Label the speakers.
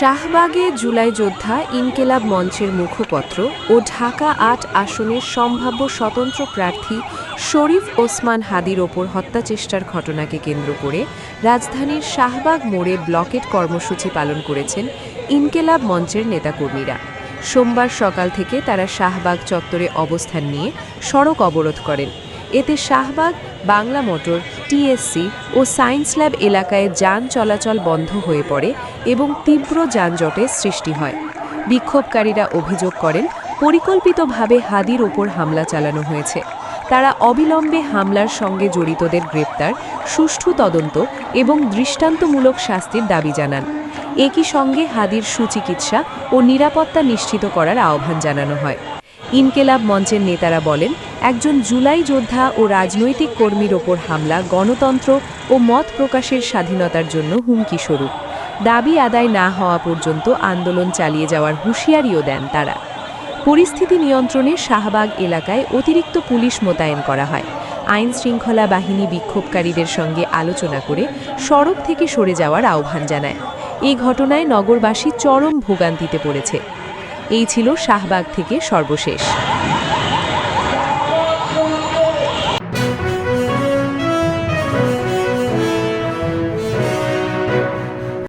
Speaker 1: শাহবাগে জুলাই যোদ্ধা ইনকেলাব মঞ্চের মুখপত্র ও ঢাকা ৮ আসনের সম্ভাব্য স্বতন্ত্র প্রার্থী শরীফ ওসমান হাদির ওপর হত্যাচেষ্টার ঘটনাকে কেন্দ্র করে রাজধানীর শাহবাগ মোড়ে ব্লকেট কর্মসূচি পালন করেছেন ইনকেলাব মঞ্চের নেতাকর্মীরা। সোমবার সকাল থেকে তারা শাহবাগ চত্বরে অবস্থান নিয়ে সড়ক অবরোধ করেন। এতে শাহবাগ, বাংলা মোটর, টিএসসি ও সায়েন্স ল্যাব এলাকায় যান চলাচল বন্ধ হয়ে পড়ে এবং তীব্র যানজটের সৃষ্টি হয়। বিক্ষোভকারীরা অভিযোগ করেন, পরিকল্পিতভাবে হাদির ওপর হামলা চালানো হয়েছে। তারা অবিলম্বে হামলার সঙ্গে জড়িতদের গ্রেপ্তার, সুষ্ঠু তদন্ত এবং দৃষ্টান্তমূলক শাস্তির দাবি জানান। একই সঙ্গে হাদির সুচিকিৎসা ও নিরাপত্তা নিশ্চিত করার আহ্বান জানানো হয়। ইনকেলাব মঞ্চের নেতারা বলেন, একজন জুলাই যোদ্ধা ও রাজনৈতিক কর্মীর ওপর হামলা গণতন্ত্র ও মত প্রকাশের স্বাধীনতার জন্য হুমকি স্বরূপ। দাবি আদায় না হওয়া পর্যন্ত আন্দোলন চালিয়ে যাওয়ার হুঁশিয়ারিও দেন তারা। পরিস্থিতি নিয়ন্ত্রণে শাহবাগ এলাকায় অতিরিক্ত পুলিশ মোতায়েন করা হয়। আইন শৃঙ্খলা বাহিনী বিক্ষোভকারীদের সঙ্গে আলোচনা করে সড়ক থেকে সরে যাওয়ার আহ্বান জানায়। এই ঘটনায় নগরবাসী চরম ভোগান্তিতে পড়েছে। এই ছিল শাহবাগ থেকে সর্বশেষ।